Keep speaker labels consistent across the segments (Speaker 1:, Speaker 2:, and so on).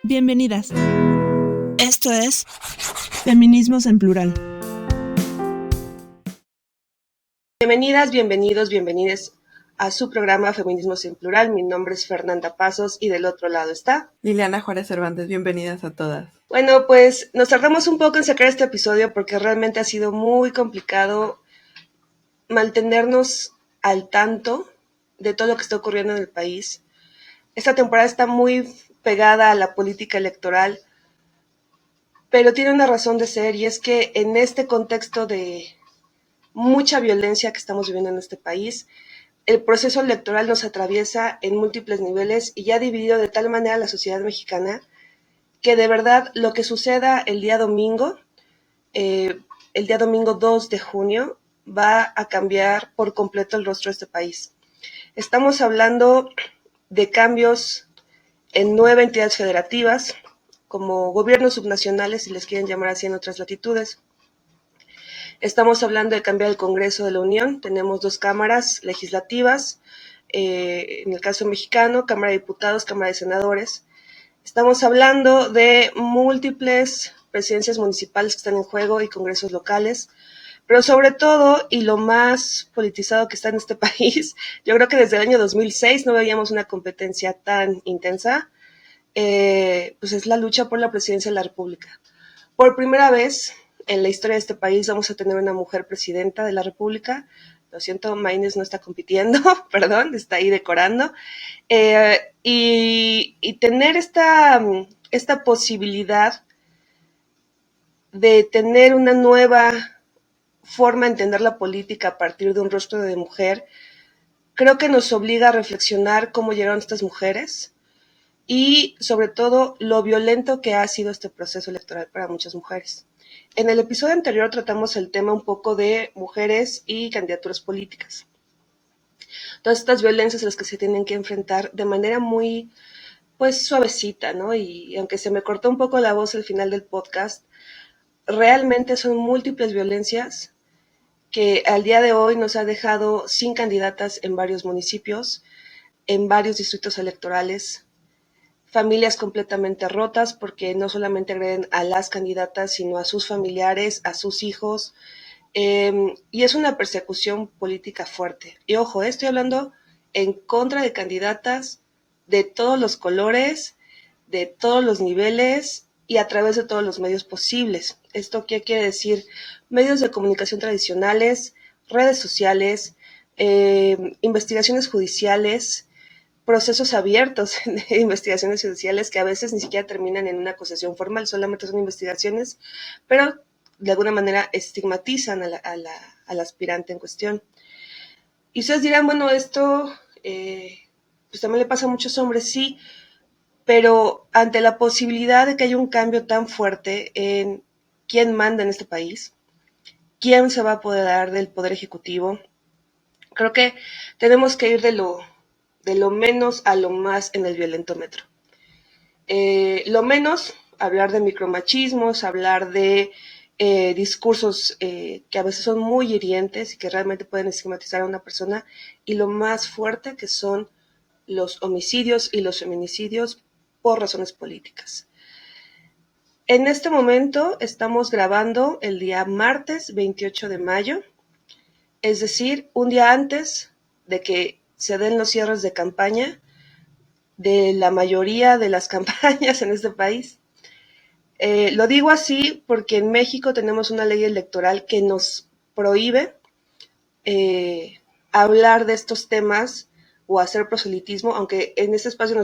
Speaker 1: Bienvenidas. Esto es Feminismos en Plural.
Speaker 2: Bienvenidas, bienvenidos, bienvenides a su programa Feminismos en Plural. Mi nombre es Fernanda Pasos y del otro lado está
Speaker 3: Liliana Juárez Cervantes. Bienvenidas a todas.
Speaker 2: Bueno, pues nos tardamos un poco en sacar este episodio porque realmente ha sido muy complicado mantenernos al tanto de todo lo que está ocurriendo en el país. Esta temporada está muy pegada a la política electoral, pero tiene una razón de ser, y es que en este contexto de mucha violencia que estamos viviendo en este país, el proceso electoral nos atraviesa en múltiples niveles y ya ha dividido de tal manera a la sociedad mexicana que de verdad lo que suceda el día domingo 2 de junio, va a cambiar por completo el rostro de este país. Estamos hablando de cambios en 9 entidades federativas, como gobiernos subnacionales, si les quieren llamar así en otras latitudes. Estamos hablando de cambiar el Congreso de la Unión. Tenemos 2 cámaras legislativas, en el caso mexicano, Cámara de Diputados, Cámara de Senadores. Estamos hablando de múltiples presidencias municipales que están en juego y congresos locales, pero sobre todo, y lo más politizado que está en este país, yo creo que desde el año 2006 no veíamos una competencia tan intensa, pues es la lucha por la presidencia de la República. Por primera vez en la historia de este país vamos a tener una mujer presidenta de la República. Lo siento, Maynes no está compitiendo, perdón, está ahí decorando. Y tener esta posibilidad de tener una nueva forma de entender la política a partir de un rostro de mujer, creo que nos obliga a reflexionar cómo llegaron estas mujeres y sobre todo lo violento que ha sido este proceso electoral para muchas mujeres. En el episodio anterior tratamos el tema un poco de mujeres y candidaturas políticas. Todas estas violencias a las que se tienen que enfrentar de manera muy, pues, suavecita, ¿no? Y aunque se me cortó un poco la voz al final del podcast, realmente son múltiples violencias que al día de hoy nos ha dejado sin candidatas en varios municipios, en varios distritos electorales, familias completamente rotas porque no solamente agreden a las candidatas, sino a sus familiares, a sus hijos, y es una persecución política fuerte. Y ojo, estoy hablando en contra de candidatas de todos los colores, de todos los niveles y a través de todos los medios posibles. ¿Esto qué quiere decir? Medios de comunicación tradicionales, redes sociales, investigaciones judiciales, procesos abiertos de investigaciones judiciales que a veces ni siquiera terminan en una acusación formal, solamente son investigaciones, pero de alguna manera estigmatizan al aspirante en cuestión. Y ustedes dirán, bueno, esto pues también le pasa a muchos hombres, sí, pero ante la posibilidad de que haya un cambio tan fuerte en quién manda en este país, quién se va a apoderar del poder ejecutivo, creo que tenemos que ir de lo menos a lo más en el violentómetro. Lo menos, hablar de micromachismos, hablar de discursos que a veces son muy hirientes y que realmente pueden estigmatizar a una persona, y lo más fuerte que son los homicidios y los feminicidios por razones políticas. En este momento estamos grabando el día martes 28 de mayo, es decir, un día antes de que se den los cierres de campaña de la mayoría de las campañas en este país. Lo digo así porque en México tenemos una ley electoral que nos prohíbe hablar de estos temas o hacer proselitismo, aunque en este espacio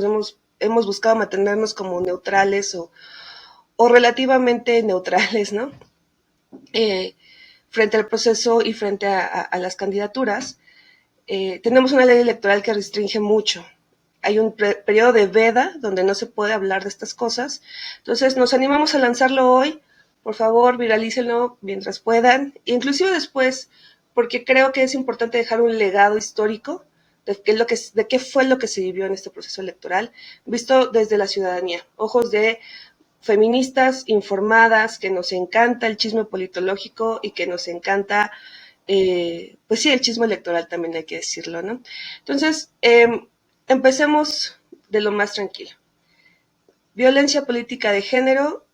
Speaker 2: hemos buscado mantenernos como neutrales o relativamente neutrales, ¿no? Frente al proceso y frente a las candidaturas. Tenemos una ley electoral que restringe mucho. Hay un periodo de veda donde no se puede hablar de estas cosas. Entonces nos animamos a lanzarlo hoy. Por favor, viralícenlo mientras puedan, inclusive después, porque creo que es importante dejar un legado histórico de qué fue lo que se vivió en este proceso electoral, visto desde la ciudadanía, ojos de feministas informadas, que nos encanta el chisme politológico y que nos encanta, pues sí, el chisme electoral también hay que decirlo, ¿no? Entonces, empecemos de lo más tranquilo. Violencia política de género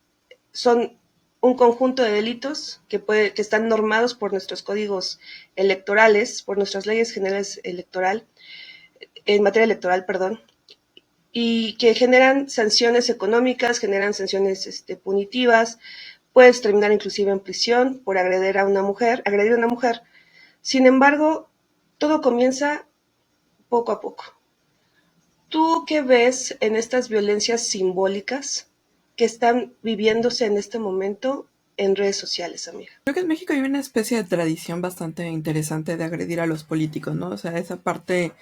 Speaker 2: son un conjunto de delitos que están normados por nuestros códigos electorales, por nuestras leyes generales en materia electoral, perdón, y que generan sanciones económicas, generan sanciones punitivas, puedes terminar inclusive en prisión por agredir a una mujer. Sin embargo, todo comienza poco a poco. ¿Tú qué ves en estas violencias simbólicas que están viviéndose en este momento en redes sociales, amiga?
Speaker 3: Creo que en México hay una especie de tradición bastante interesante de agredir a los políticos, ¿no? O sea, esa parte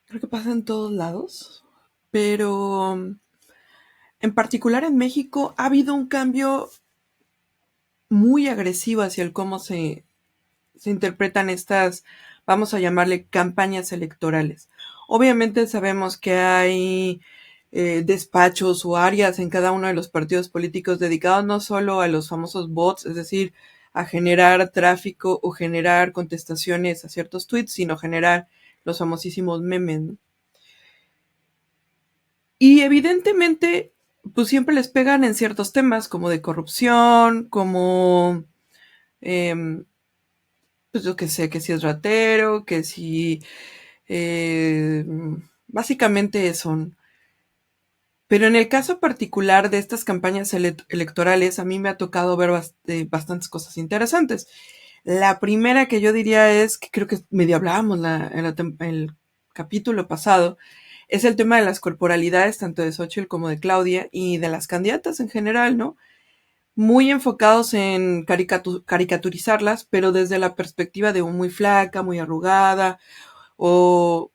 Speaker 3: creo que pasa en todos lados, pero en particular en México ha habido un cambio muy agresivo hacia el cómo se interpretan estas, vamos a llamarle campañas electorales. Obviamente sabemos que hay despachos o áreas en cada uno de los partidos políticos dedicados no solo a los famosos bots, es decir, a generar tráfico o generar contestaciones a ciertos tweets, sino generar los famosísimos memes, ¿no? Y evidentemente, pues siempre les pegan en ciertos temas como de corrupción, como em, pues yo que sé, que si es ratero, que si eh, básicamente son. Pero en el caso particular de estas campañas electorales, a mí me ha tocado ver bastantes cosas interesantes. La primera que yo diría es, que creo que medio hablábamos el capítulo pasado, es el tema de las corporalidades, tanto de Xóchitl como de Claudia, y de las candidatas en general, ¿no? Muy enfocados en caricaturizarlas, pero desde la perspectiva de muy flaca, muy arrugada, o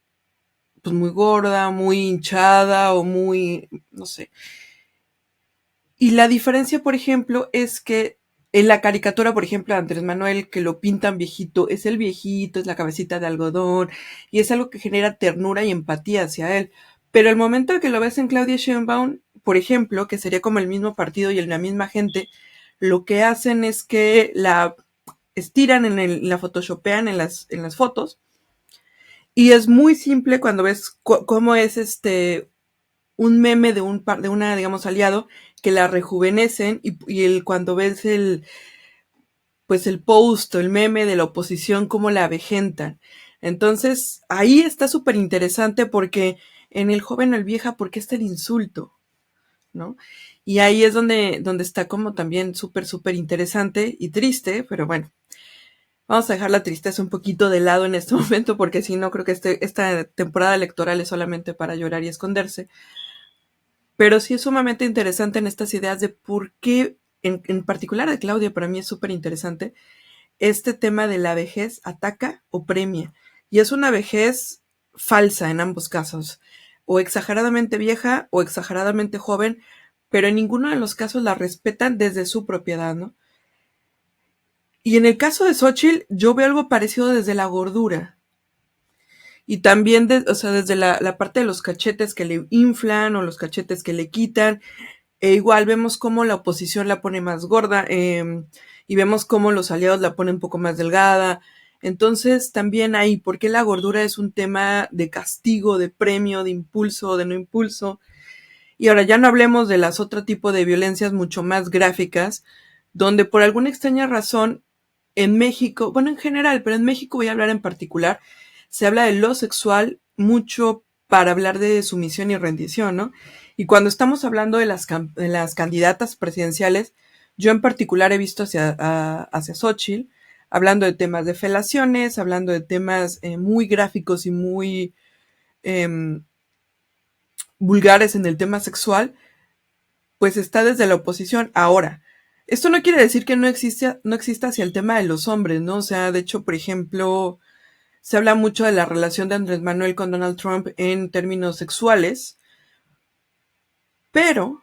Speaker 3: pues muy gorda, muy hinchada, o muy, no sé. Y la diferencia, por ejemplo, es que en la caricatura, por ejemplo, de Andrés Manuel, que lo pintan viejito, es el viejito, es la cabecita de algodón, y es algo que genera ternura y empatía hacia él. Pero el momento que lo ves en Claudia Sheinbaum, por ejemplo, que sería como el mismo partido y la misma gente, lo que hacen es que la estiran la photoshopean en las fotos, y es muy simple cuando ves cómo es un meme de una, digamos, aliado, que la rejuvenecen, cuando ves pues el post o el meme de la oposición, cómo la avejentan. Entonces, ahí está súper interesante porque en el joven o el vieja, ¿por qué está el insulto? ¿No? Y ahí es donde está como también súper interesante y triste, pero bueno, vamos a dejar la tristeza un poquito de lado en este momento porque si no creo que esta temporada electoral es solamente para llorar y esconderse. Pero sí es sumamente interesante en estas ideas de por qué, en particular de Claudia, para mí es súper interesante, este tema de la vejez ataca o premia. Y es una vejez falsa en ambos casos, o exageradamente vieja o exageradamente joven, pero en ninguno de los casos la respetan desde su propiedad, ¿no? Y en el caso de Xóchitl, yo veo algo parecido desde la gordura. Y también, o sea, desde la parte de los cachetes que le inflan o los cachetes que le quitan. E igual vemos cómo la oposición la pone más gorda y vemos cómo los aliados la ponen un poco más delgada. Entonces también ahí, ¿por qué la gordura es un tema de castigo, de premio, de impulso, de no impulso? Y ahora ya no hablemos de las otro tipo de violencias mucho más gráficas, donde por alguna extraña razón en México, bueno en general, pero en México voy a hablar en particular, se habla de lo sexual mucho para hablar de sumisión y rendición, ¿no? Y cuando estamos hablando de las candidatas presidenciales, yo en particular he visto hacia Xóchitl, hablando de temas de felaciones, hablando de temas muy gráficos y muy eh, vulgares en el tema sexual, pues está desde la oposición. Ahora, esto no quiere decir que no exista hacia el tema de los hombres, ¿no? O sea, de hecho, por ejemplo, se habla mucho de la relación de Andrés Manuel con Donald Trump en términos sexuales, pero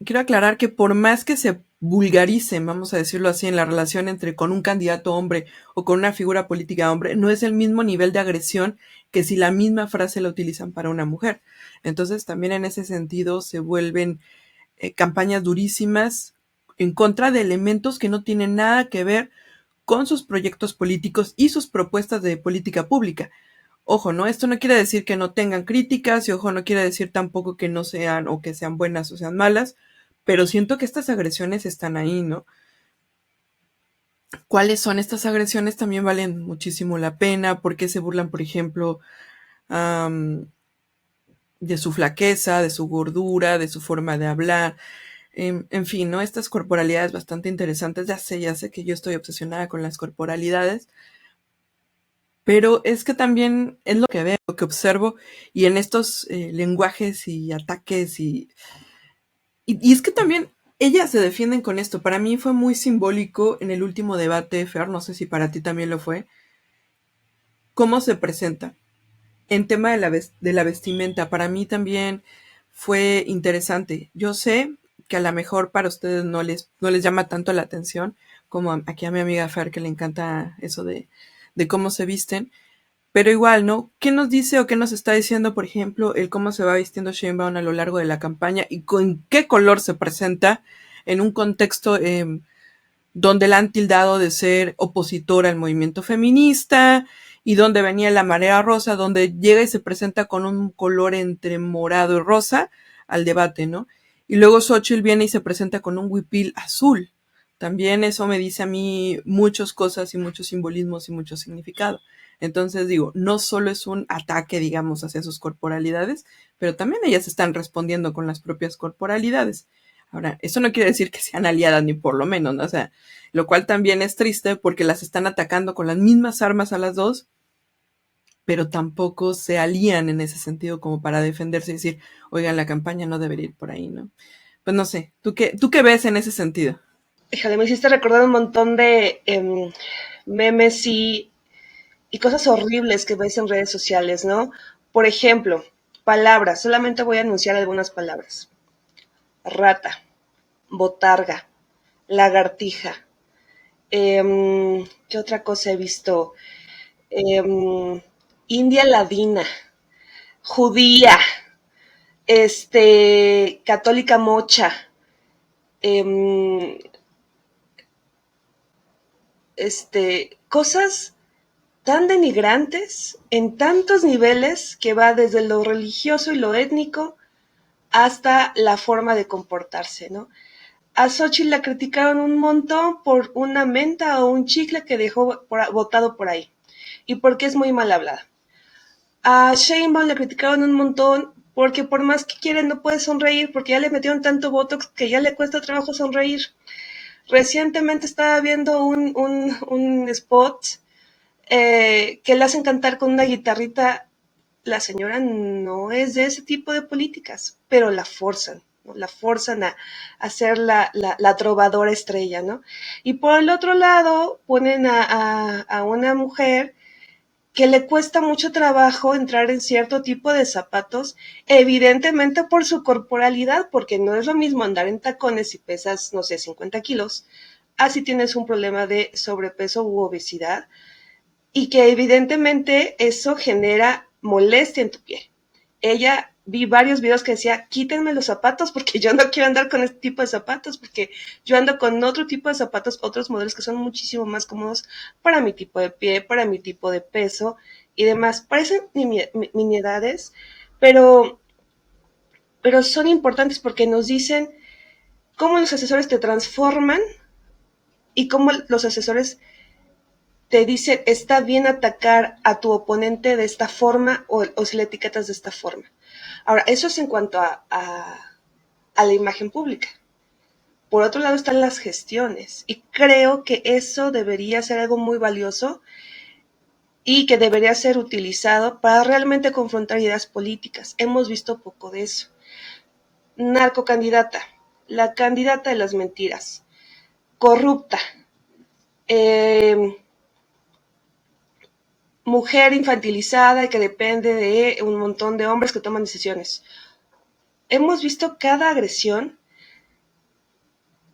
Speaker 3: quiero aclarar que por más que se vulgaricen, vamos a decirlo así, en la relación entre con un candidato hombre o con una figura política hombre, no es el mismo nivel de agresión que si la misma frase la utilizan para una mujer. Entonces también en ese sentido se vuelven campañas durísimas en contra de elementos que no tienen nada que ver con sus proyectos políticos y sus propuestas de política pública. Ojo, ¿no? Esto no quiere decir que no tengan críticas y ojo, no quiere decir tampoco que no sean o que sean buenas o sean malas, pero siento que estas agresiones están ahí, ¿no? ¿Cuáles son estas agresiones? También valen muchísimo la pena. ¿Por qué se burlan, por ejemplo, de su flaqueza, de su gordura, de su forma de hablar? En fin, ¿no? Estas corporalidades bastante interesantes. Ya sé que yo estoy obsesionada con las corporalidades, pero es que también es lo que veo, lo que observo, y en estos lenguajes y ataques y es que también ellas se defienden con esto. Para mí fue muy simbólico en el último debate, Fer, no sé si para ti también lo fue, cómo se presenta. En tema de la vestimenta, para mí también fue interesante. Yo sé que a lo mejor para ustedes no les llama tanto la atención, como aquí a mi amiga Fer, que le encanta eso de cómo se visten, pero igual, ¿no? ¿Qué nos dice o qué nos está diciendo, por ejemplo, el cómo se va vistiendo Sheinbaum a lo largo de la campaña y con qué color se presenta en un contexto donde la han tildado de ser opositora al movimiento feminista y donde venía la marea rosa, donde llega y se presenta con un color entre morado y rosa al debate, ¿no? Y luego Xóchitl viene y se presenta con un huipil azul. También eso me dice a mí muchas cosas y muchos simbolismos y mucho significado. Entonces digo, no solo es un ataque, digamos, hacia sus corporalidades, pero también ellas están respondiendo con las propias corporalidades. Ahora, eso no quiere decir que sean aliadas ni por lo menos, ¿no? O sea, lo cual también es triste porque las están atacando con las mismas armas a las dos, pero tampoco se alían en ese sentido como para defenderse y decir, oigan, la campaña no debería ir por ahí, ¿no? Pues no sé, tú qué ves en ese sentido?
Speaker 2: Híjole, me hiciste recordar un montón de memes y cosas horribles que ves en redes sociales, ¿no? Por ejemplo, palabras, solamente voy a anunciar algunas palabras. Rata, botarga, lagartija. ¿Qué otra cosa he visto? India ladina, judía, católica mocha, em, cosas tan denigrantes en tantos niveles que va desde lo religioso y lo étnico hasta la forma de comportarse, ¿no? A Xochitl la criticaron un montón por una menta o un chicle que dejó botado por ahí y porque es muy mal hablada. A Sheinbaum le criticaron un montón porque por más que quiere no puede sonreír porque ya le metieron tanto botox que ya le cuesta trabajo sonreír. Recientemente estaba viendo un spot que le hacen cantar con una guitarrita. La señora no es de ese tipo de políticas, pero la forzan, ¿no? La forzan a ser la trovadora estrella, ¿no? Y por el otro lado ponen a una mujer que le cuesta mucho trabajo entrar en cierto tipo de zapatos, evidentemente por su corporalidad, porque no es lo mismo andar en tacones si pesas, no sé, 50 kilos, así tienes un problema de sobrepeso u obesidad, y que evidentemente eso genera molestia en tu piel. Ella, vi varios videos que decía, quítenme los zapatos porque yo no quiero andar con este tipo de zapatos, porque yo ando con otro tipo de zapatos, otros modelos que son muchísimo más cómodos para mi tipo de pie, para mi tipo de peso y demás. Parecen nimiedades, pero, pero son importantes porque nos dicen cómo los asesores te transforman y cómo los asesores te dicen, está bien atacar a tu oponente de esta forma o si le etiquetas de esta forma. Ahora, eso es en cuanto a la imagen pública. Por otro lado están las gestiones y creo que eso debería ser algo muy valioso y que debería ser utilizado para realmente confrontar ideas políticas. Hemos visto poco de eso. Narcocandidata, la candidata de las mentiras, corrupta, mujer infantilizada y que depende de un montón de hombres que toman decisiones. Hemos visto cada agresión.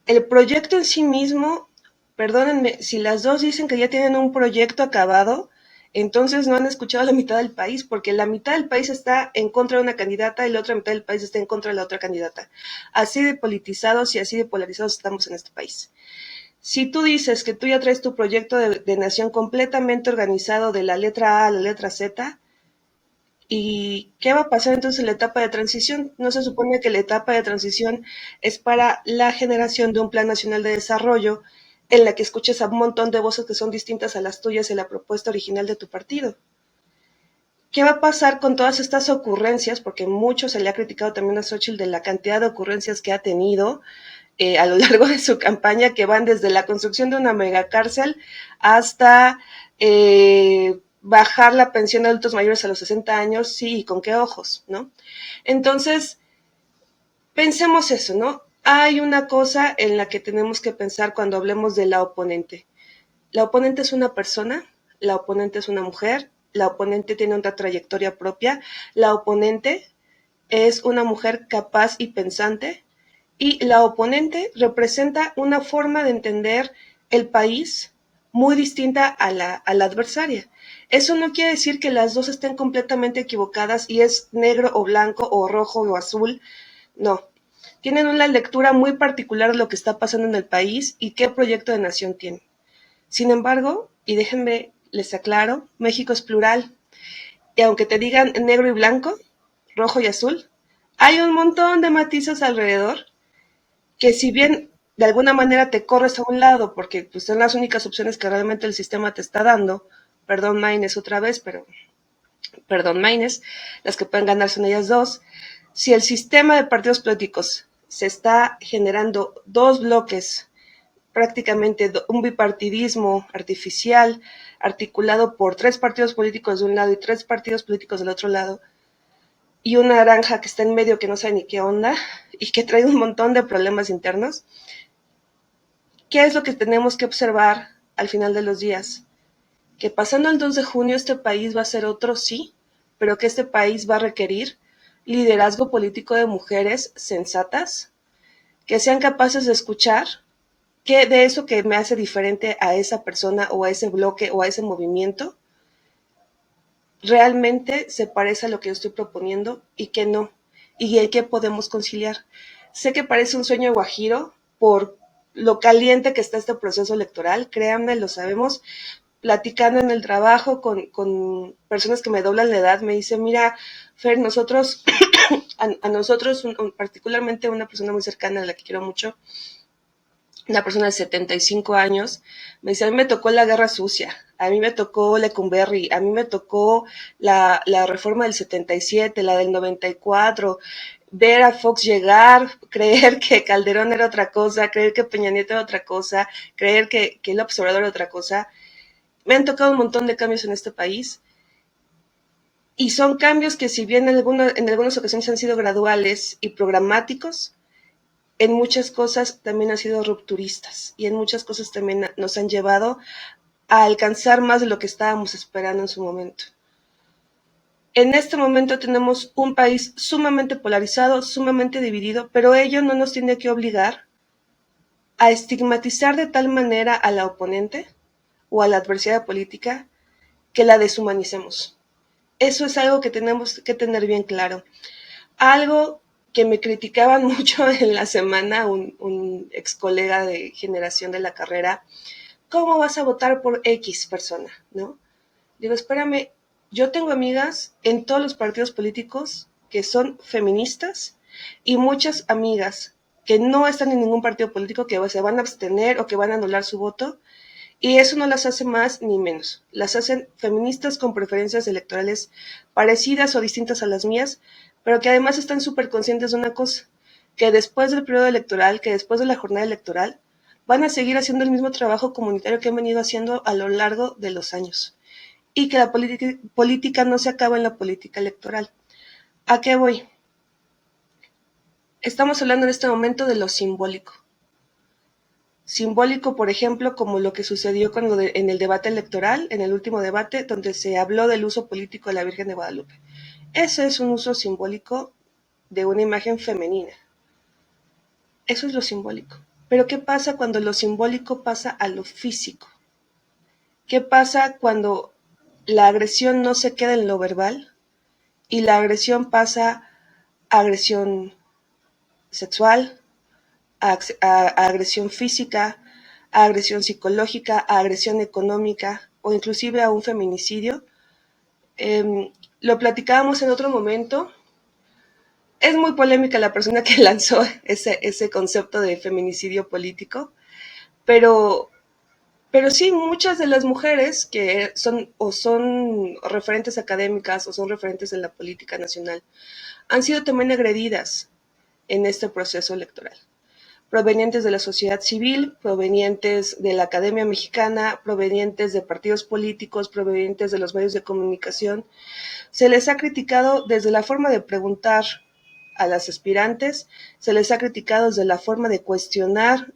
Speaker 2: El proyecto en sí mismo, perdónenme, si las dos dicen que ya tienen un proyecto acabado, entonces no han escuchado a la mitad del país, porque la mitad del país está en contra de una candidata y la otra mitad del país está en contra de la otra candidata. Así de politizados y así de polarizados estamos en este país. Si tú dices que tú ya traes tu proyecto de nación completamente organizado de la letra A a la letra Z, ¿Y qué va a pasar entonces en la etapa de transición? No se supone que la etapa de transición es para la generación de un Plan Nacional de Desarrollo en la que escuches a un montón de voces que son distintas a las tuyas en la propuesta original de tu partido. ¿Qué va a pasar con todas estas ocurrencias? Porque mucho se le ha criticado también a Xochitl de la cantidad de ocurrencias que ha tenido a lo largo de su campaña, que van desde la construcción de una megacárcel hasta bajar la pensión de adultos mayores a los 60 años, sí, ¿y con qué ojos, no? Entonces, pensemos eso, ¿no? Hay una cosa en la que tenemos que pensar cuando hablemos de la oponente. La oponente es una persona, la oponente es una mujer, la oponente tiene una trayectoria propia, la oponente es una mujer capaz y pensante, y la oponente representa una forma de entender el país muy distinta a la adversaria. Eso no quiere decir que las dos estén completamente equivocadas y es negro o blanco o rojo o azul, no. Tienen una lectura muy particular de lo que está pasando en el país y qué proyecto de nación tienen. Sin embargo, y déjenme, les aclaro, México es plural. Y aunque te digan negro y blanco, rojo y azul, hay un montón de matices alrededor que si bien de alguna manera te corres a un lado, porque pues, son las únicas opciones que realmente el sistema te está dando, perdón Maynes otra vez, pero perdón Maynes, las que pueden ganar son ellas dos, si el sistema de partidos políticos se está generando dos bloques, prácticamente un bipartidismo artificial, articulado por tres partidos políticos de un lado y tres partidos políticos del otro lado, y una naranja que está en medio que no sabe ni qué onda y que trae un montón de problemas internos. ¿Qué es lo que tenemos que observar al final de los días? Que pasando el 2 de junio este país va a ser otro, sí, pero que este país va a requerir liderazgo político de mujeres sensatas, que sean capaces de escuchar qué de eso que me hace diferente a esa persona o a ese bloque o a ese movimiento realmente se parece a lo que yo estoy proponiendo y que no, y el que podemos conciliar. Sé que parece un sueño guajiro por lo caliente que está este proceso electoral, créanme, lo sabemos, platicando en el trabajo con personas que me doblan la edad, me dicen, mira, Fer, nosotros, a nosotros, particularmente una persona muy cercana a la que quiero mucho, una persona de 75 años, me dice, a mí me tocó la guerra sucia, a mí me tocó Lecumberri, a mí me tocó la reforma del 77, la del 94, ver a Fox llegar, creer que Calderón era otra cosa, creer que Peña Nieto era otra cosa, creer que López Obrador era otra cosa. Me han tocado un montón de cambios en este país y son cambios que si bien en algunas ocasiones han sido graduales y programáticos, en muchas cosas también han sido rupturistas y en muchas cosas también nos han llevado a alcanzar más de lo que estábamos esperando en su momento. En este momento tenemos un país sumamente polarizado, sumamente dividido, pero ello no nos tiene que obligar a estigmatizar de tal manera a la oponente o a la adversidad política que la deshumanicemos. Eso es algo que tenemos que tener bien claro. Algo que me criticaban mucho en la semana un ex colega de generación de la carrera, ¿cómo vas a votar por X persona? ¿No? Digo, espérame, yo tengo amigas en todos los partidos políticos que son feministas y muchas amigas que no están en ningún partido político que se van a abstener o que van a anular su voto, y eso no las hace más ni menos. Las hacen feministas con preferencias electorales parecidas o distintas a las mías, pero que además están súper conscientes de una cosa, que después del periodo electoral, que después de la jornada electoral, van a seguir haciendo el mismo trabajo comunitario que han venido haciendo a lo largo de los años. Y que la política no se acaba en la política electoral. ¿A qué voy? Estamos hablando en este momento de lo simbólico. Simbólico, por ejemplo, como lo que sucedió en el debate electoral, en el último debate, donde se habló del uso político de la Virgen de Guadalupe. Ese es un uso simbólico de una imagen femenina. Eso es lo simbólico. Pero ¿qué pasa cuando lo simbólico pasa a lo físico? ¿Qué pasa cuando la agresión no se queda en lo verbal y la agresión pasa a agresión sexual, a agresión física, a agresión psicológica, a agresión económica o inclusive a un feminicidio? lo platicábamos en otro momento. Es muy polémica la persona que lanzó ese concepto de feminicidio político, pero, pero sí, muchas de las mujeres que son referentes académicas o son referentes en la política nacional han sido también agredidas en este proceso electoral, provenientes de la sociedad civil, provenientes de la Academia Mexicana, provenientes de partidos políticos, provenientes de los medios de comunicación. Se les ha criticado desde la forma de preguntar a las aspirantes, se les ha criticado desde la forma de cuestionar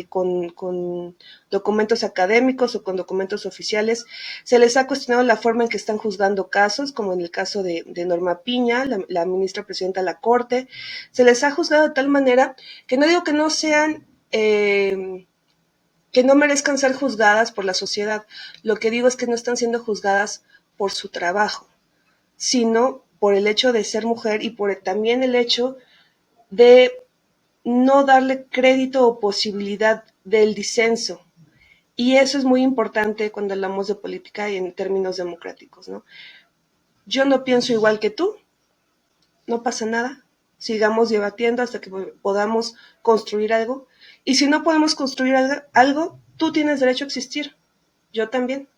Speaker 2: con documentos académicos o con documentos oficiales, se les ha cuestionado la forma en que están juzgando casos, como en el caso de Norma Piña, la ministra presidenta de la Corte, se les ha juzgado de tal manera que no digo que no sean, que no merezcan ser juzgadas por la sociedad, lo que digo es que no están siendo juzgadas por su trabajo, sino por el hecho de ser mujer y por también el hecho de no darle crédito o posibilidad del disenso. Y eso es muy importante cuando hablamos de política y en términos democráticos, ¿no? Yo no pienso igual que tú, no pasa nada, sigamos debatiendo hasta que podamos construir algo. Y si no podemos construir algo, tú tienes derecho a existir, yo también.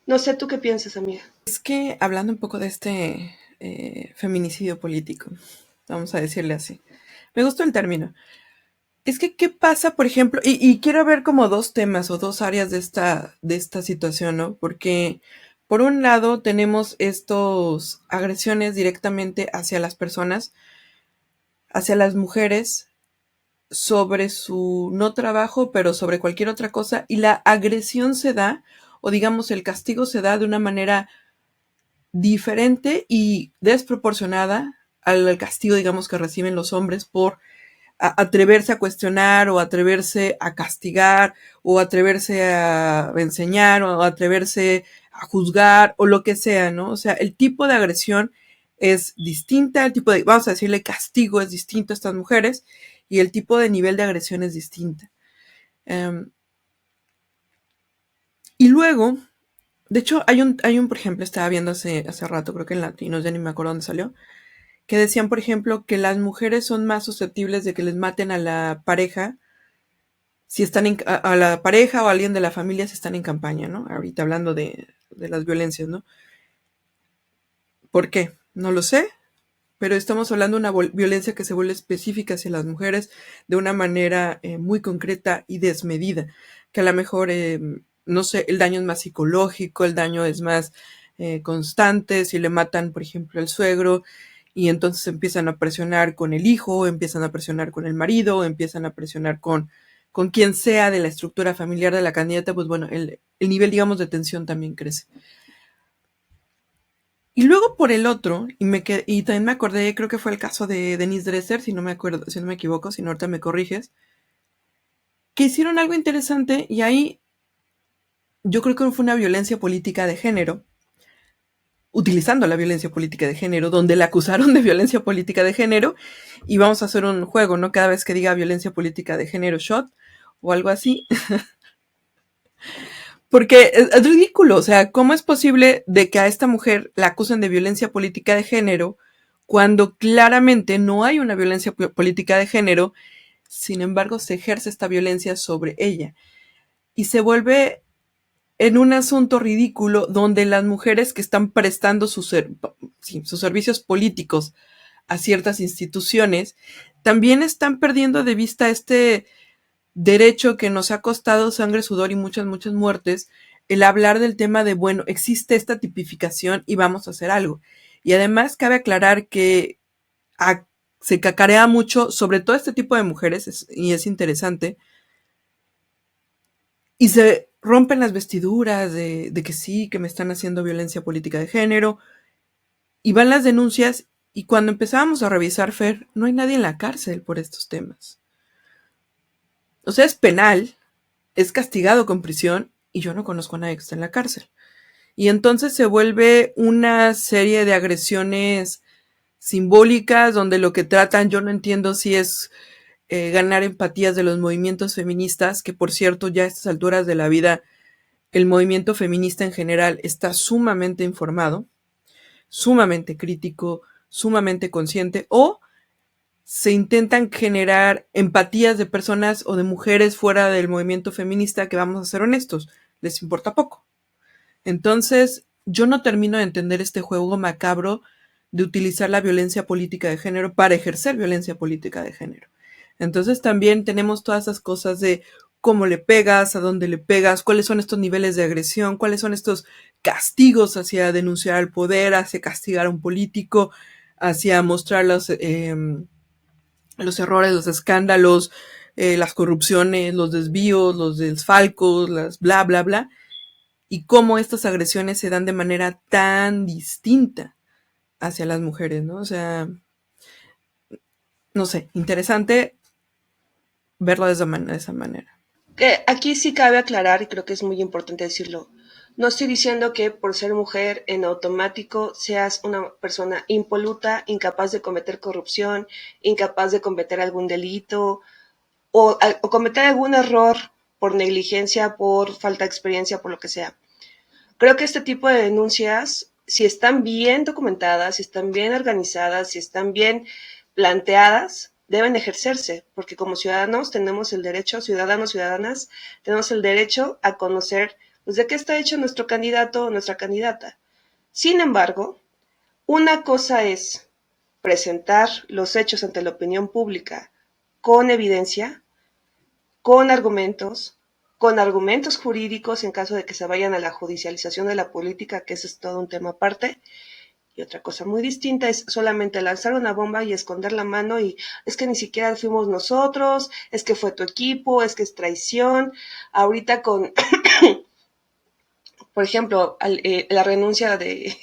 Speaker 2: No sé tú qué piensas, amiga.
Speaker 3: Es que hablando un poco de este feminicidio político, vamos a decirle así, me gustó el término. Es que, ¿qué pasa, por ejemplo? Y quiero ver como dos temas o dos áreas de esta situación, ¿no? Porque, por un lado, tenemos estos agresiones directamente hacia las personas, hacia las mujeres, sobre su no trabajo, pero sobre cualquier otra cosa, y la agresión se da, o digamos, el castigo se da de una manera diferente y desproporcionada al castigo, digamos, que reciben los hombres por atreverse a cuestionar o atreverse a castigar o atreverse a enseñar o atreverse a juzgar o lo que sea, ¿no? O sea, el tipo de agresión es distinta, el tipo de, vamos a decirle, castigo es distinto a estas mujeres y el tipo de nivel de agresión es distinta. Y luego, de hecho, hay un, por ejemplo, estaba viendo hace rato, creo que en Latinos, ya ni me acuerdo dónde salió, que decían, por ejemplo, que las mujeres son más susceptibles de que les maten a la pareja si están a la pareja o a alguien de la familia si están en campaña, ¿no? Ahorita hablando de las violencias, ¿no? ¿Por qué? No lo sé, pero estamos hablando de una violencia que se vuelve específica hacia las mujeres de una manera muy concreta y desmedida, que a lo mejor, no sé, el daño es más psicológico, el daño es más constante, si le matan, por ejemplo, al suegro, y entonces empiezan a presionar con el hijo, empiezan a presionar con el marido, empiezan a presionar con quien sea de la estructura familiar de la candidata, pues bueno, el nivel, digamos, de tensión también crece. Y luego por el otro, y también me acordé, creo que fue el caso de Denise Dresser, si no me equivoco, si no ahorita me corriges, que hicieron algo interesante y ahí yo creo que fue una violencia política de género, utilizando la violencia política de género, donde la acusaron de violencia política de género, y vamos a hacer un juego, ¿no? Cada vez que diga violencia política de género shot o algo así. Porque es ridículo, o sea, ¿cómo es posible de que a esta mujer la acusen de violencia política de género cuando claramente no hay una violencia política de género, sin embargo se ejerce esta violencia sobre ella? Y se vuelve en un asunto ridículo donde las mujeres que están prestando sus servicios políticos a ciertas instituciones también están perdiendo de vista este derecho que nos ha costado sangre, sudor y muchas, muchas muertes, el hablar del tema de, bueno, existe esta tipificación y vamos a hacer algo. Y además cabe aclarar que se cacarea mucho sobre todo este tipo de mujeres, y es interesante, y se rompen las vestiduras de que sí, que me están haciendo violencia política de género, y van las denuncias, y cuando empezábamos a revisar, Fer, no hay nadie en la cárcel por estos temas. O sea, es penal, es castigado con prisión, y yo no conozco a nadie que esté en la cárcel. Y entonces se vuelve una serie de agresiones simbólicas donde lo que tratan, yo no entiendo si es ganar empatías de los movimientos feministas, que por cierto ya a estas alturas de la vida el movimiento feminista en general está sumamente informado, sumamente crítico, sumamente consciente, o se intentan generar empatías de personas o de mujeres fuera del movimiento feminista que, vamos a ser honestos, les importa poco. Entonces, yo no termino de entender este juego macabro de utilizar la violencia política de género para ejercer violencia política de género. Entonces también tenemos todas esas cosas de cómo le pegas, a dónde le pegas, cuáles son estos niveles de agresión, cuáles son estos castigos hacia denunciar al poder, hacia castigar a un político, hacia mostrar los errores, los escándalos, las corrupciones, los desvíos, los desfalcos, las bla, bla, bla, y cómo estas agresiones se dan de manera tan distinta hacia las mujeres, ¿no? O sea, no sé, interesante verlo de esa manera.
Speaker 2: Que aquí sí cabe aclarar, y creo que es muy importante decirlo, no estoy diciendo que por ser mujer en automático seas una persona impoluta, incapaz de cometer corrupción, incapaz de cometer algún delito o cometer algún error por negligencia, por falta de experiencia, por lo que sea. Creo que este tipo de denuncias, si están bien documentadas, si están bien organizadas, si están bien planteadas, deben ejercerse, porque como ciudadanos tenemos el derecho, ciudadanos, ciudadanas, tenemos el derecho a conocer pues, de qué está hecho nuestro candidato o nuestra candidata. Sin embargo, una cosa es presentar los hechos ante la opinión pública con evidencia, con argumentos jurídicos en caso de que se vayan a la judicialización de la política, que ese es todo un tema aparte. Y otra cosa muy distinta es solamente lanzar una bomba y esconder la mano y es que ni siquiera fuimos nosotros, es que fue tu equipo, es que es traición. Ahorita con, por ejemplo, la renuncia de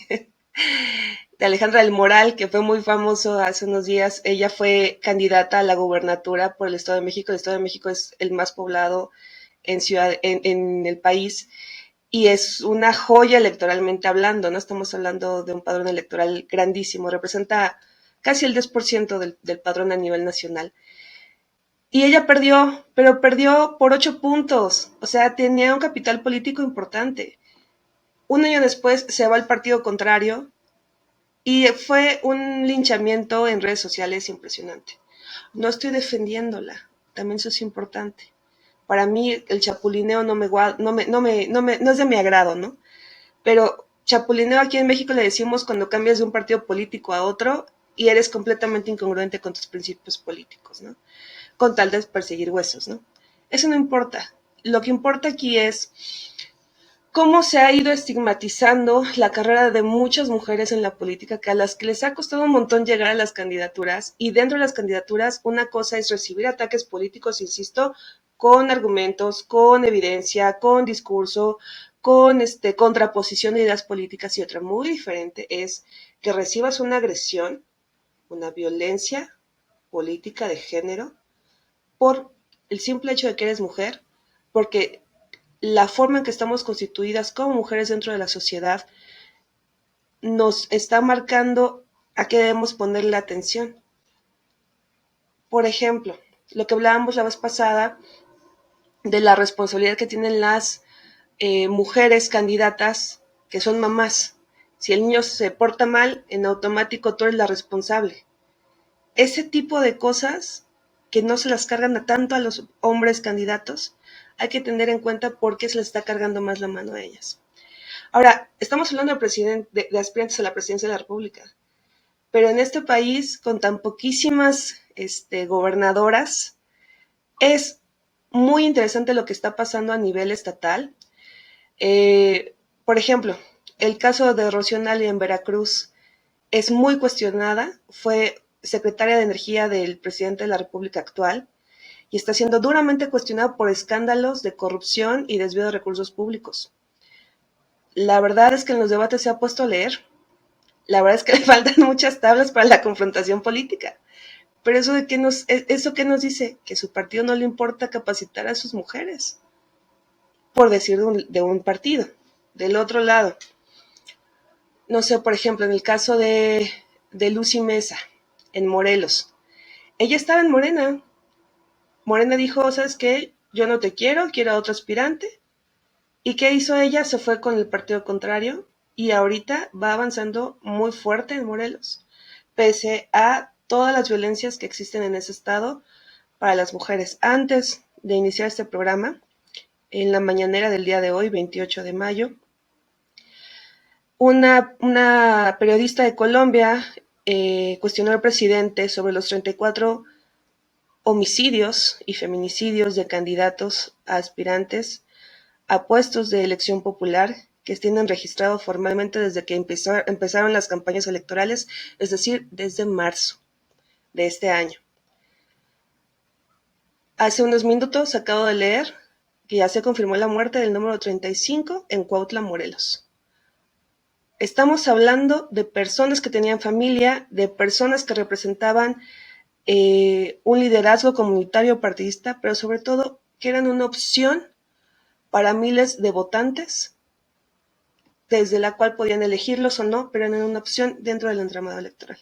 Speaker 2: Alejandra del Moral, que fue muy famoso hace unos días. Ella fue candidata a la gubernatura por el Estado de México. El Estado de México es el más poblado en el país y es una joya electoralmente hablando, ¿no? Estamos hablando de un padrón electoral grandísimo, representa casi el 10% del padrón a nivel nacional. Y ella perdió, pero perdió por 8 puntos, o sea, tenía un capital político importante. Un año después se va al partido contrario y fue un linchamiento en redes sociales impresionante. No estoy defendiéndola, también eso es importante. Para mí el chapulineo no es de mi agrado, ¿no? Pero chapulineo aquí en México le decimos cuando cambias de un partido político a otro y eres completamente incongruente con tus principios políticos, ¿no? Con tal de perseguir huesos, ¿no? Eso no importa. Lo que importa aquí es cómo se ha ido estigmatizando la carrera de muchas mujeres en la política, que a las que les ha costado un montón llegar a las candidaturas, y dentro de las candidaturas una cosa es recibir ataques políticos, insisto, con argumentos, con evidencia, con discurso, con contraposición de ideas políticas, y otra muy diferente es que recibas una agresión, una violencia política de género por el simple hecho de que eres mujer, porque la forma en que estamos constituidas como mujeres dentro de la sociedad nos está marcando a qué debemos ponerle atención. Por ejemplo, lo que hablábamos la vez pasada de la responsabilidad que tienen las mujeres candidatas que son mamás. Si el niño se porta mal, en automático tú eres la responsable. Ese tipo de cosas que no se las cargan a tanto a los hombres candidatos, hay que tener en cuenta por qué se les está cargando más la mano a ellas. Ahora, estamos hablando de aspirantes a la presidencia de la República, pero en este país, con tan poquísimas gobernadoras, es muy interesante lo que está pasando a nivel estatal. Por ejemplo, el caso de Rocío Nale en Veracruz es muy cuestionada, fue secretaria de Energía del presidente de la República actual y está siendo duramente cuestionada por escándalos de corrupción y desvío de recursos públicos. La verdad es que en los debates se ha puesto a leer. La verdad es que le faltan muchas tablas para la confrontación política. Pero eso que nos dice que su partido no le importa capacitar a sus mujeres, por decir de un partido. Del otro lado, no sé, por ejemplo, en el caso de Lucy Mesa, en Morelos. Ella estaba en Morena. Morena dijo, ¿sabes qué? Yo no te quiero, quiero a otro aspirante. ¿Y qué hizo ella? Se fue con el partido contrario y ahorita va avanzando muy fuerte en Morelos, pese a todas las violencias que existen en ese estado para las mujeres. Antes de iniciar este programa, en la mañanera del día de hoy, 28 de mayo, una periodista de Colombia cuestionó al presidente sobre los 34 homicidios y feminicidios de candidatos a aspirantes a puestos de elección popular que tienen registrado formalmente desde que empezaron las campañas electorales, es decir, desde marzo de este año. Hace unos minutos acabo de leer que ya se confirmó la muerte del número 35 en Cuautla, Morelos. Estamos hablando de personas que tenían familia, de personas que representaban un liderazgo comunitario partidista, pero sobre todo que eran una opción para miles de votantes, desde la cual podían elegirlos o no, pero eran una opción dentro del entramado electoral.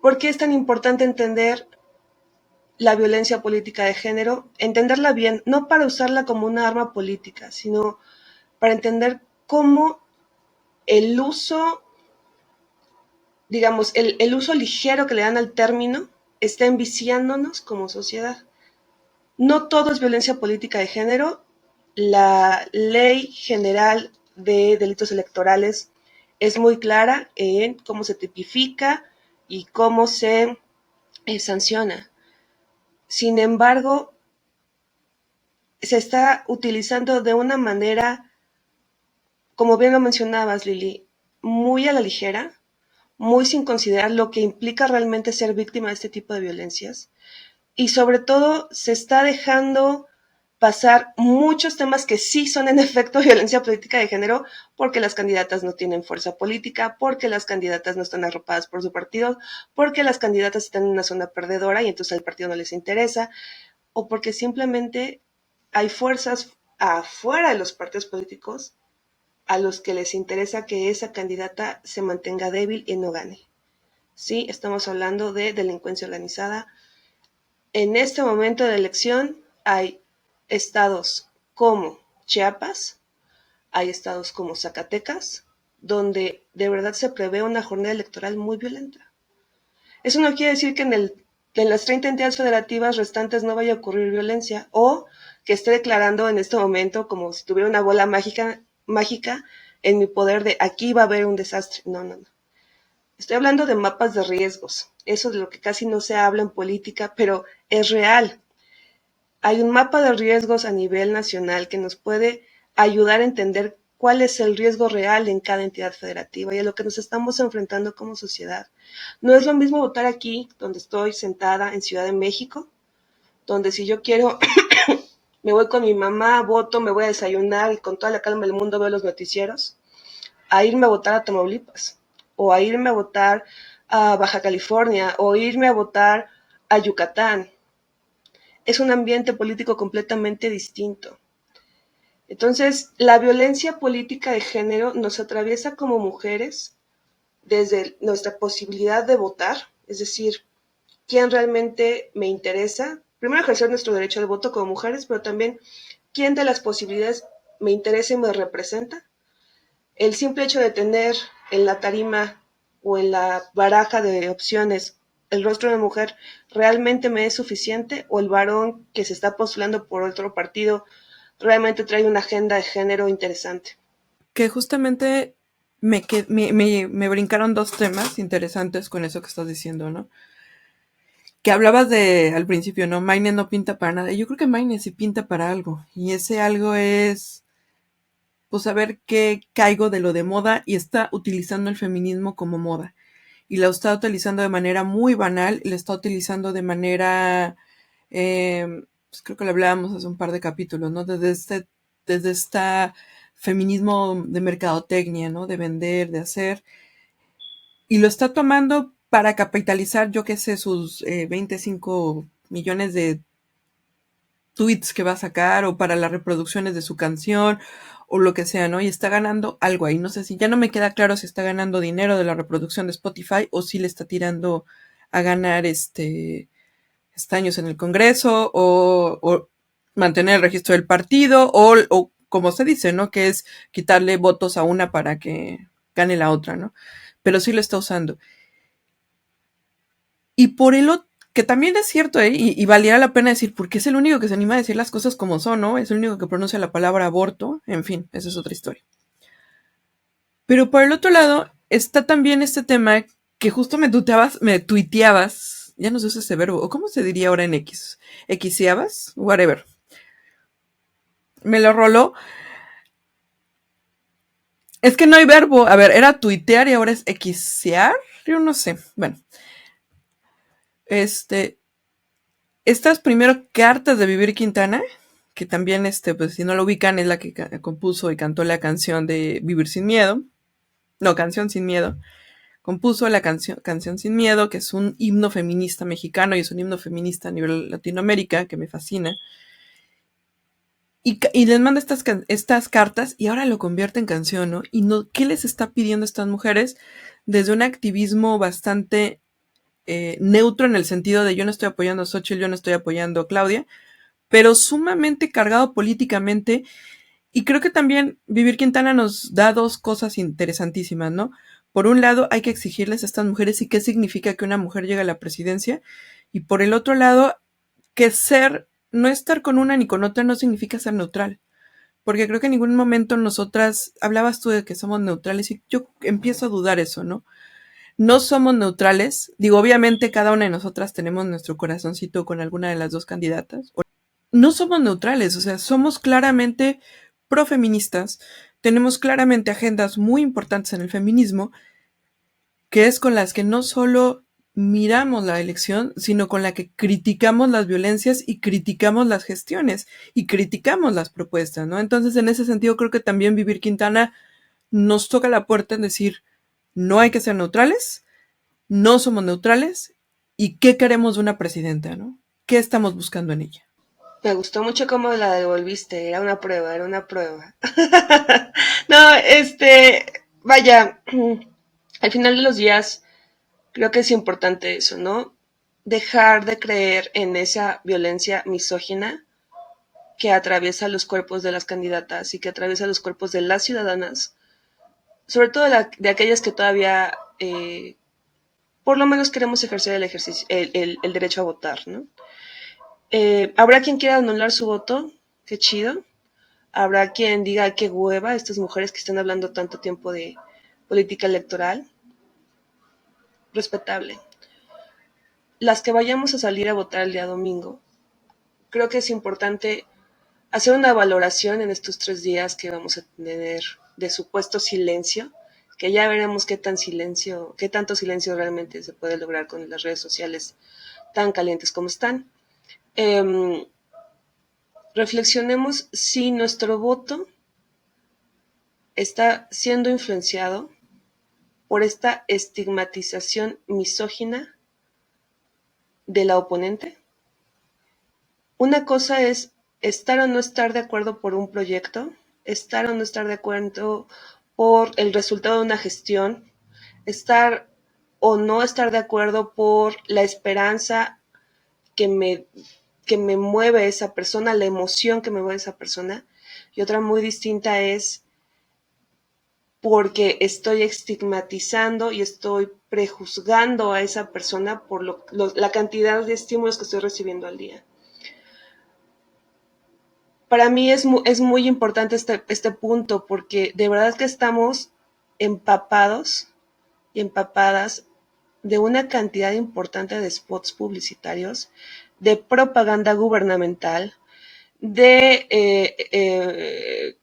Speaker 2: ¿Por qué es tan importante entender la violencia política de género? Entenderla bien, no para usarla como una arma política, sino para entender cómo el uso, digamos, el uso ligero que le dan al término está enviciándonos como sociedad. No todo es violencia política de género. La Ley General de Delitos Electorales es muy clara en cómo se tipifica y cómo se sanciona. Sin embargo, se está utilizando de una manera, como bien lo mencionabas, Lili, muy a la ligera, muy sin considerar lo que implica realmente ser víctima de este tipo de violencias. Y sobre todo se está dejando pasar muchos temas que sí son en efecto violencia política de género, porque las candidatas no tienen fuerza política, porque las candidatas no están arropadas por su partido, porque las candidatas están en una zona perdedora y entonces al partido no les interesa, o porque simplemente hay fuerzas afuera de los partidos políticos a los que les interesa que esa candidata se mantenga débil y no gane. Sí, estamos hablando de delincuencia organizada. En este momento de elección hay estados como Chiapas, hay estados como Zacatecas, donde de verdad se prevé una jornada electoral muy violenta. Eso no quiere decir que en las 30 entidades federativas restantes no vaya a ocurrir violencia, o que esté declarando en este momento como si tuviera una bola mágica en mi poder de aquí va a haber un desastre. No, no, no. Estoy hablando de mapas de riesgos. Eso es de lo que casi no se habla en política, pero es real. Hay un mapa de riesgos a nivel nacional que nos puede ayudar a entender cuál es el riesgo real en cada entidad federativa y a lo que nos estamos enfrentando como sociedad. No es lo mismo votar aquí, donde estoy sentada en Ciudad de México, donde si yo quiero me voy con mi mamá, voto, me voy a desayunar y con toda la calma del mundo veo los noticieros, a irme a votar a Tamaulipas, o a irme a votar a Baja California, o irme a votar a Yucatán. Es un ambiente político completamente distinto. Entonces, la violencia política de género nos atraviesa como mujeres desde nuestra posibilidad de votar, es decir, quién realmente me interesa. Primero, ejercer nuestro derecho de voto como mujeres, pero también quién de las posibilidades me interesa y me representa. El simple hecho de tener en la tarima o en la baraja de opciones el rostro de mujer realmente me es suficiente, o el varón que se está postulando por otro partido realmente trae una agenda de género interesante.
Speaker 3: Que justamente me brincaron dos temas interesantes con eso que estás diciendo, ¿no? Que hablabas de al principio, ¿no? Maine no pinta para nada. Yo creo que Maine sí pinta para algo. Y ese algo es, pues, saber qué caigo de lo de moda y está utilizando el feminismo como moda. Y la está utilizando de manera muy banal, y la está utilizando de manera, pues creo que lo hablábamos hace un par de capítulos, ¿no? Desde esta feminismo de mercadotecnia, ¿no? De vender, de hacer. Y lo está tomando para capitalizar, yo qué sé, sus 25 millones de tweets que va a sacar, o para las reproducciones de su canción, o lo que sea, ¿no? Y está ganando algo ahí. No sé si ya no me queda claro si está ganando dinero de la reproducción de Spotify o si le está tirando a ganar escaños en el Congreso, o mantener el registro del partido, o como se dice, ¿no? Que es quitarle votos a una para que gane la otra, ¿no? Pero sí lo está usando. Y por el otro, que también es cierto, ¿eh? Y valiera la pena decir, porque es el único que se anima a decir las cosas como son, ¿no? Es el único que pronuncia la palabra aborto, en fin, esa es otra historia. Pero por el otro lado, está también este tema que justo me tuiteabas, ya no se usa ese verbo, o cómo se diría ahora en X, ¿Xeabas? Whatever. Me lo roló. Es que no hay verbo, a ver, era tuitear y ahora es xear, yo no sé, bueno. Estas primero cartas de Vivir Quintana, que también, pues si no lo ubican, es la que compuso y cantó la canción de Vivir Sin Miedo. No, Canción Sin Miedo. Compuso la Canción Sin Miedo, que es un himno feminista mexicano y es un himno feminista a nivel Latinoamérica, que me fascina. Y les manda estas cartas y ahora lo convierte en canción, ¿no? Y no, ¿qué les está pidiendo a estas mujeres? Desde un activismo bastante neutro en el sentido de yo no estoy apoyando a Xochitl, yo no estoy apoyando a Claudia, pero sumamente cargado políticamente. Y creo que también Vivir Quintana nos da dos cosas interesantísimas, ¿no? Por un lado, hay que exigirles a estas mujeres y qué significa que una mujer llegue a la presidencia. Y por el otro lado, que no estar con una ni con otra no significa ser neutral. Porque creo que en ningún momento nosotras, hablabas tú de que somos neutrales y yo empiezo a dudar eso, ¿no? No somos neutrales. Digo, obviamente cada una de nosotras tenemos nuestro corazoncito con alguna de las dos candidatas. No somos neutrales, o sea, somos claramente profeministas, tenemos claramente agendas muy importantes en el feminismo, que es con las que no solo miramos la elección, sino con la que criticamos las violencias y criticamos las gestiones y criticamos las propuestas, ¿no? Entonces, en ese sentido, creo que también Vivir Quintana nos toca la puerta en decir, no hay que ser neutrales, no somos neutrales, y qué queremos de una presidenta, ¿no? ¿Qué estamos buscando en ella?
Speaker 2: Me gustó mucho cómo la devolviste, era una prueba, era una prueba. No, vaya, al final de los días creo que es importante eso, ¿no? Dejar de creer en esa violencia misógina que atraviesa los cuerpos de las candidatas y que atraviesa los cuerpos de las ciudadanas, sobre todo de aquellas que todavía por lo menos queremos ejercer el derecho a votar, ¿no? Habrá quien quiera anular su voto, qué chido. Habrá quien diga qué hueva estas mujeres que están hablando tanto tiempo de política electoral. Respetable. Las que vayamos a salir a votar el día domingo, creo que es importante hacer una valoración en estos 3 días que vamos a tener de supuesto silencio, que ya veremos qué tanto silencio realmente se puede lograr con las redes sociales tan calientes como están. Reflexionemos si nuestro voto está siendo influenciado por esta estigmatización misógina de la oponente. Una cosa es estar o no estar de acuerdo por un proyecto, estar o no estar de acuerdo por el resultado de una gestión, estar o no estar de acuerdo por la esperanza que me mueve esa persona, la emoción que me mueve esa persona. Y otra muy distinta es porque estoy estigmatizando y estoy prejuzgando a esa persona por la cantidad de estímulos que estoy recibiendo al día. Para mí es muy importante este punto porque de verdad que estamos empapados y empapadas de una cantidad importante de spots publicitarios, de propaganda gubernamental, de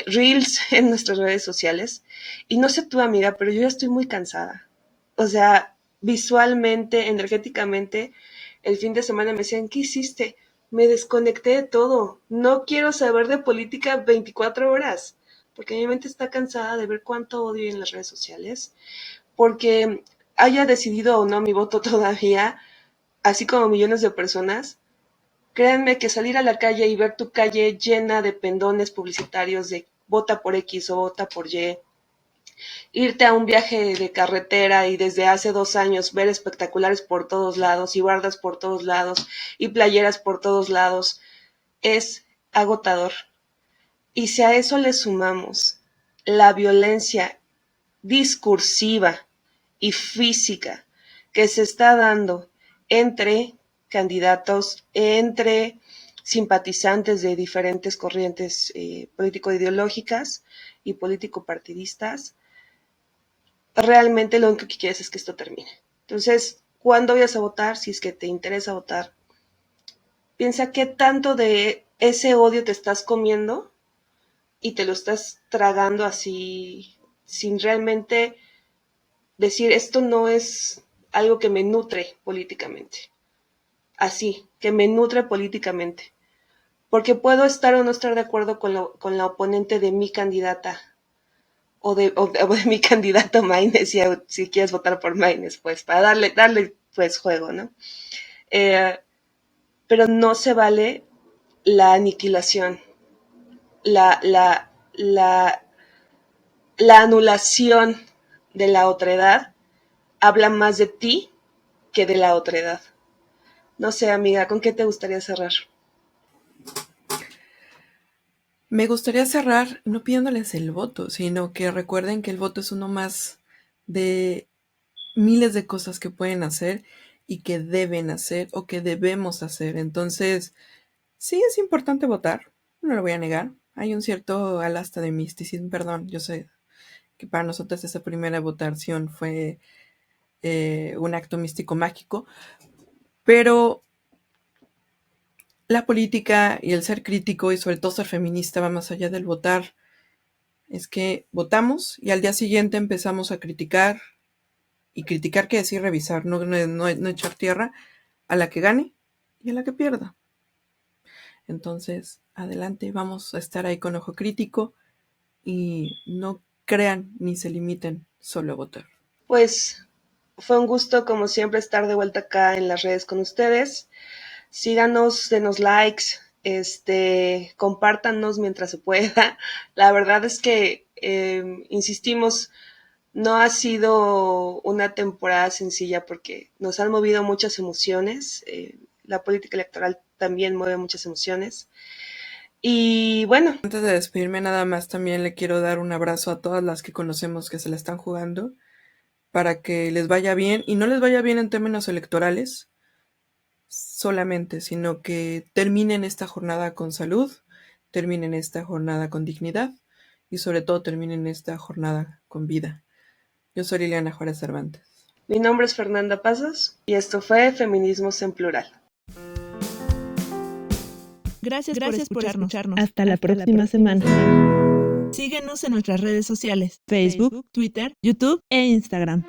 Speaker 2: reels en nuestras redes sociales. Y no sé tú, amiga, pero yo ya estoy muy cansada. O sea, visualmente, energéticamente, el fin de semana me decían, ¿qué hiciste? Me desconecté de todo. No quiero saber de política 24 horas, porque mi mente está cansada de ver cuánto odio en las redes sociales, porque haya decidido o no mi voto todavía, así como millones de personas. Créanme que salir a la calle y ver tu calle llena de pendones publicitarios de vota por X o vota por Y, irte a un viaje de carretera y desde hace 2 años ver espectaculares por todos lados y bardas por todos lados y playeras por todos lados, es agotador. Y si a eso le sumamos la violencia discursiva y física que se está dando entre candidatos, entre simpatizantes de diferentes corrientes político-ideológicas y político-partidistas, realmente lo único que quieres es que esto termine. Entonces, ¿cuándo vayas a votar? Si es que te interesa votar, piensa qué tanto de ese odio te estás comiendo y te lo estás tragando así, sin realmente decir, esto no es algo que me nutre políticamente. Así, que me nutre políticamente. Porque puedo estar o no estar de acuerdo con la oponente de mi candidata o de mi candidato Maynes, si quieres votar por Maynes, pues, para darle pues juego, ¿no? Pero no se vale la aniquilación, la, la, la anulación de la otredad habla más de ti que de la otredad. No sé, amiga, ¿con qué te gustaría cerrar?
Speaker 3: Me gustaría cerrar no pidiéndoles el voto, sino que recuerden que el voto es uno más de miles de cosas que pueden hacer y que deben hacer o que debemos hacer. Entonces, sí es importante votar, no lo voy a negar. Hay un cierto alasta de misticismo, perdón, yo sé que para nosotros esa primera votación fue un acto místico mágico, pero la política y el ser crítico y sobre todo ser feminista va más allá del votar. Es que votamos y al día siguiente empezamos a criticar, y criticar quiere decir revisar, no echar tierra a la que gane y a la que pierda. Entonces, adelante, vamos a estar ahí con ojo crítico y no crean ni se limiten solo a votar.
Speaker 2: Pues fue un gusto, como siempre, estar de vuelta acá en las redes con ustedes. Síganos, denos likes, compártanos mientras se pueda. La verdad es que, insistimos, no ha sido una temporada sencilla porque nos han movido muchas emociones. La política electoral también mueve muchas emociones. Y bueno.
Speaker 3: Antes de despedirme nada más, también le quiero dar un abrazo a todas las que conocemos que se la están jugando para que les vaya bien, y no les vaya bien en términos electorales solamente, sino que terminen esta jornada con salud, terminen esta jornada con dignidad y sobre todo terminen esta jornada con vida. Yo soy Liliana Juárez Cervantes.
Speaker 2: Mi nombre es Fernanda Pasos y esto fue Feminismos en Plural.
Speaker 1: Gracias por escucharnos.
Speaker 4: Hasta la próxima semana.
Speaker 1: Síguenos en nuestras redes sociales, Facebook, Twitter, YouTube e Instagram.